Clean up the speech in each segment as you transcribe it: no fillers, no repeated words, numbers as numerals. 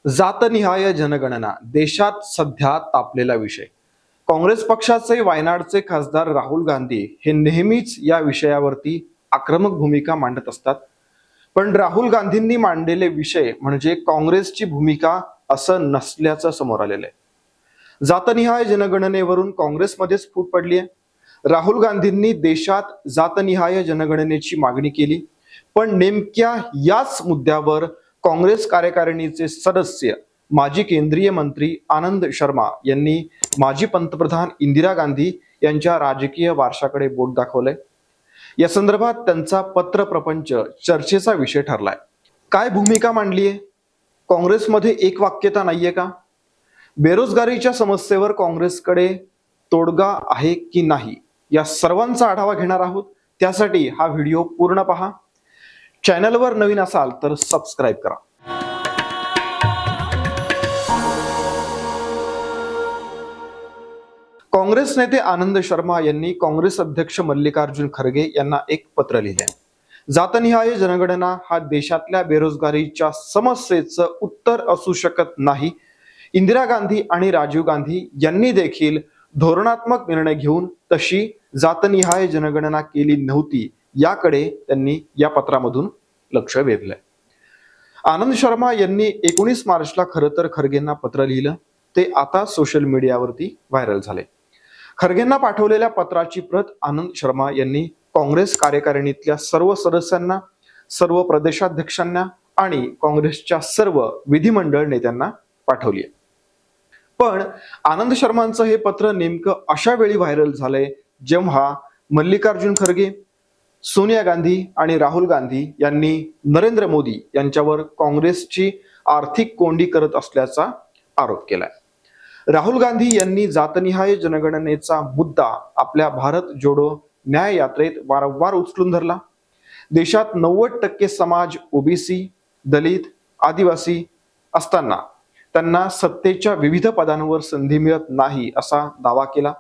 जातनिहाय जनगणना देशात सध्या तापलेला विषय. काँग्रेस पक्षाचे वायनाडचे खासदार राहुल गांधी हे नेहमीच या विषयावरती आक्रमक भूमिका मांडत असतात. पण राहुल गांधींनी मांडलेले विषय म्हणजे काँग्रेसची भूमिका असं नसल्याचं समोर आलेलं आहे. जातनिहाय जनगणनेवरून काँग्रेसमध्येच फूट पडली आहे. राहुल गांधींनी देशात जातनिहाय जनगणनेची मागणी केली, पण नेमक्या याच मुद्द्यावर काँग्रेस कार्यकारिणीचे सदस्य माजी केंद्रीय मंत्री आनंद शर्मा यांनी माजी पंतप्रधान इंदिरा गांधी यांच्या राजकीय वारशाकडे बोट दाखवलंय. या संदर्भात त्यांचा पत्र प्रपंच चर्चेचा विषय ठरलाय. काय भूमिका मांडली आहे? काँग्रेसमध्ये एक वाक्यता नाहीये का? बेरोजगारीच्या समस्येवर काँग्रेसकडे तोडगा आहे की नाही, या सर्वांचा आढावा घेणार आहोत. त्यासाठी हा व्हिडिओ पूर्ण पहा. चॅनलवर नवीन असाल तर सबस्क्राईब करा. काँग्रेस नेते आनंद शर्मा यांनी काँग्रेस अध्यक्ष मल्लिकार्जुन खरगे यांना एक पत्र लिहिले. जातनिहाय जनगणना हा देशातल्या बेरोजगारीच्या समस्येचं उत्तर असू शकत नाही. इंदिरा गांधी आणि राजीव गांधी यांनी देखील धोरणात्मक निर्णय घेऊन तशी जातनिहाय जनगणना केली नव्हती, याकडे त्यांनी या पत्रामधून लक्ष वेधलंय. आनंद शर्मा यांनी 19 मार्चला खरं तर खरगेंना पत्र लिहिलं. ते आता सोशल मीडियावरती व्हायरल झाले. खरगेंना पाठवलेल्या पत्राची प्रत आनंद शर्मा यांनी काँग्रेस कार्यकारिणीतल्या सर्व सदस्यांना, सर्व प्रदेशाध्यक्षांना आणि काँग्रेसच्या सर्व विधिमंडळ नेत्यांना पाठवली आहे. पण आनंद शर्मांचं हे पत्र नेमकं अशा वेळी व्हायरल झालंय जेव्हा मल्लिकार्जुन खरगे, सोनिया गांधी आणि राहुल गांधी यांनी नरेंद्र मोदी यांच्यावर काँग्रेसची आर्थिक कोंडी करत असल्याचा आरोप केलाय. राहुल गांधी यांनी जातनिहाय जनगणनेचा मुद्दा आपल्या भारत जोडो न्याय यात्रेत वारंवार उचलून धरला. देशात 90% समाज ओबीसी, दलित, आदिवासी असताना त्यांना सत्तेच्या विविध पदांवर संधी मिळत नाही असा दावा केला.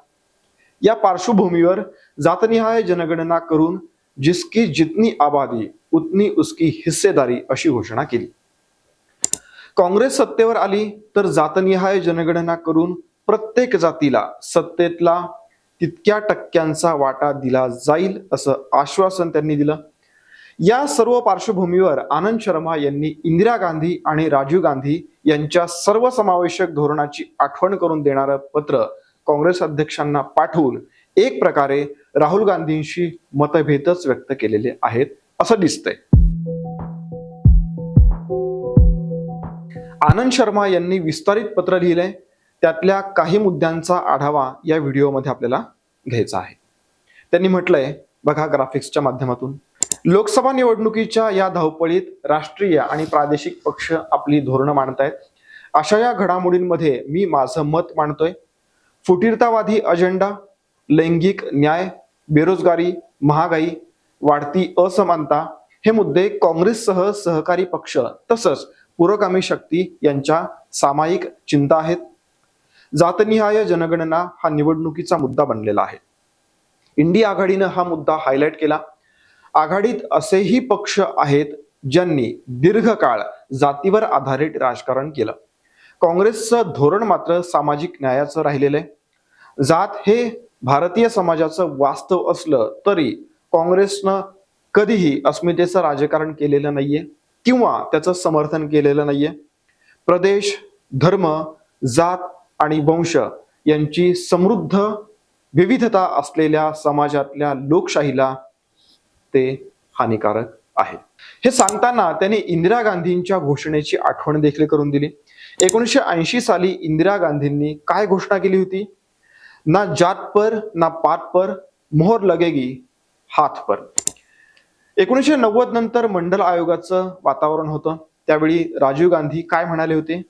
या पार्श्वभूमीवर जातनिहाय जनगणना करून जिसकी जितनी आबादी उतनी उसकी हिस्सेदारी अशी घोषणा केली. काँग्रेस सत्तेवर आली तर जातनिहाय जनगणना करून प्रत्येक जातीला सत्तेतला तितक्या टक्क्यांचा वाटा दिला जाईल असं आश्वासन त्यांनी दिलं. या सर्व पार्श्वभूमीवर आनंद शर्मा यांनी इंदिरा गांधी आणि राजीव गांधी यांच्या सर्वसमावेशक धोरणाची आठवण करून देणारं पत्र काँग्रेस अध्यक्षांना पाठवून एक प्रकारे राहुल गांधींशी मतभेदच व्यक्त केलेले आहेत असं दिसतंय. आनंद शर्मा यांनी विस्तारित पत्र लिहिलंय. त्यातल्या काही मुद्द्यांचा आढावा या व्हिडिओमध्ये आपल्याला घ्यायचा आहे. त्यांनी म्हटलंय, बघा ग्राफिक्सच्या माध्यमातून, लोकसभा निवडणुकीच्या या धावपळीत राष्ट्रीय आणि प्रादेशिक पक्ष आपली धोरणं मांडतायत. अशा या घडामोडींमध्ये मी माझं मत मांडतोय. फुटीरतावादी अजेंडा, लैंगिक न्याय, बेरोजगारी, महागाई, वाढती असमानता हे मुद्दे काँग्रेससह सहकारी पक्ष तसंच पुरोगामी शक्ती यांच्या सामायिक चिंता आहेत. जातनिहाय जनगणना हा निवडणुकीचा मुद्दा बनलेला आहे. इंडिया आघाडीनं हा मुद्दा हायलाइट केला. आघाडीत असेही पक्ष आहेत ज्यांनी दीर्घकाळ जातीवर आधारित राजकारण केलं. काँग्रेसचं धोरण मात्र सामाजिक न्यायाचं राहिलेलं आहे. जात हे भारतीय समाजाचं वास्तव असलं तरी काँग्रेसनं कधीही अस्मितेचं राजकारण केलेलं नाहीये किंवा त्याचं समर्थन केलेलं नाहीये. प्रदेश, धर्म, जात आणि वंश यांची समृद्ध विविधता असलेल्या समाजातल्या लोकशाहीला ते हानिकारक आहे. हे सांगताना त्यांनी इंदिरा गांधींच्या घोषणेची आठवण देखील करून दिली. 1980 साली इंदिरा गांधींनी काय घोषणा केली होती? ना जात पर ना पात पर, मोहर लगेगी हात पर. 1990 नंतर मंडल आयोगाचं वातावरण होतं. त्यावेळी राजीव गांधी काय म्हणाले होते?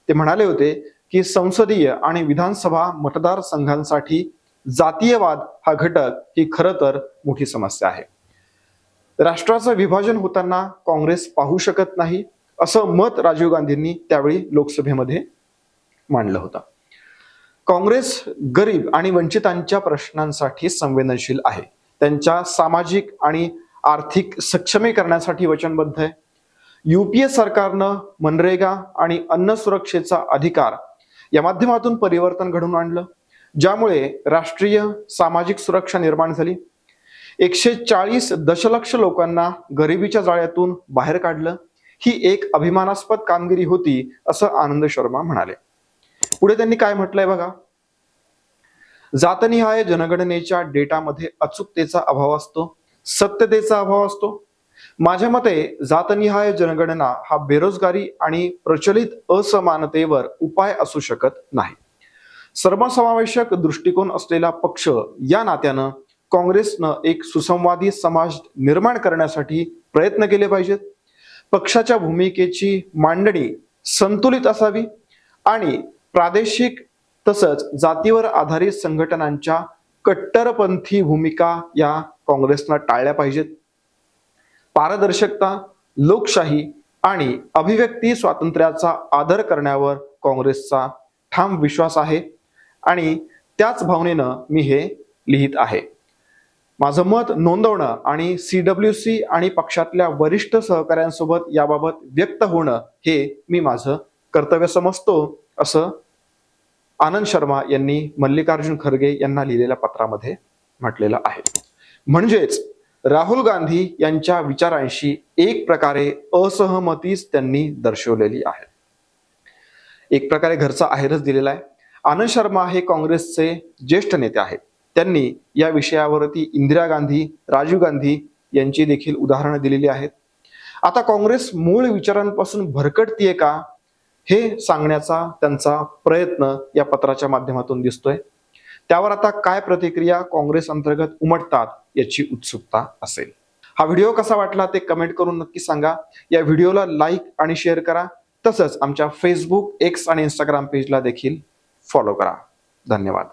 ते म्हणाले होते की संसदीय आणि विधानसभा मतदारसंघांसाठी जातीयवाद हा घटक ही खरं तर मोठी समस्या आहे. राष्ट्राचं विभाजन होताना काँग्रेस पाहू शकत नाही असं मत राजीव गांधींनी त्यावेळी लोकसभेमध्ये मांडलं होतं. काँग्रेस गरीब आणि वंचितांच्या प्रश्नांसाठी संवेदनशील आहे. त्यांच्या सामाजिक आणि आर्थिक सक्षमीकरणासाठी वचनबद्ध आहे. UPA सरकारनं मनरेगा आणि अन्न सुरक्षेचा अधिकार या माध्यमातून परिवर्तन घडवून आणलं, ज्यामुळे राष्ट्रीय सामाजिक सुरक्षा निर्माण झाली. 140 दशलक्ष लोकांना गरिबीच्या जाळ्यातून बाहेर काढलं. ही एक अभिमानास्पद कामगिरी होती असं आनंद शर्मा म्हणाले. पुढे त्यांनी काय म्हटलंय बघा. जातनिहाय जनगणनेच्या डेटामध्ये अचूकतेचा अभाव असतो, सत्यतेचा अभाव असतो. माझ्या मते जातनिहाय जनगणना हा बेरोजगारी आणि प्रचलित असमानतेवर उपाय असू शकत नाही. सर्वसमावेशक दृष्टिकोन असलेला पक्ष या नात्यानं काँग्रेसनं एक सुसंवादी समाज निर्माण करण्यासाठी प्रयत्न केले पाहिजेत. पक्षाच्या भूमिकेची मांडणी संतुलित असावी आणि प्रादेशिक तसंच जातीवर आधारित संघटनांच्या कट्टरपंथी भूमिका या काँग्रेसनं टाळल्या पाहिजेत. पारदर्शकता, लोकशाही आणि अभिव्यक्ती स्वातंत्र्याचा आदर करण्यावर काँग्रेसचा ठाम विश्वास आहे आणि त्याच भावनेनं मी हे लिहित आहे. माझं मत नोंदवणं आणि CWC आणि पक्षातल्या वरिष्ठ सहकाऱ्यांसोबत याबाबत व्यक्त होणं हे मी माझं कर्तव्य समजतो, असं आनंद शर्मा यांनी मल्लिकार्जुन खरगे यांना लिहिलेल्या पत्रामध्ये म्हटलेलं आहे. म्हणजेच राहुल गांधी यांच्या विचारांशी एक प्रकारे असहमतीच त्यांनी दर्शवलेली आहे. एक प्रकारे घरचा आहेरच दिलेला आहे. आनंद शर्मा हे काँग्रेसचे ज्येष्ठ नेते आहेत. त्यांनी या विषयावरती इंदिरा गांधी, राजीव गांधी यांची देखील उदाहरणं दिलेली आहेत. आता काँग्रेस मूळ विचारांपासून भरकटतीये का हे सांगण्याचा त्यांचा प्रयत्न या पत्राच्या माध्यमातून दिसतोय. त्यावर आता काय प्रतिक्रिया काँग्रेस अंतर्गत उमटतात याची उत्सुकता असेल. हा व्हिडिओ कसा वाटला ते कमेंट करून नक्की सांगा. या व्हिडिओला लाईक आणि शेअर करा. तसंच आमच्या फेसबुक, X आणि Instagram पेजला देखील फॉलो करा. धन्यवाद.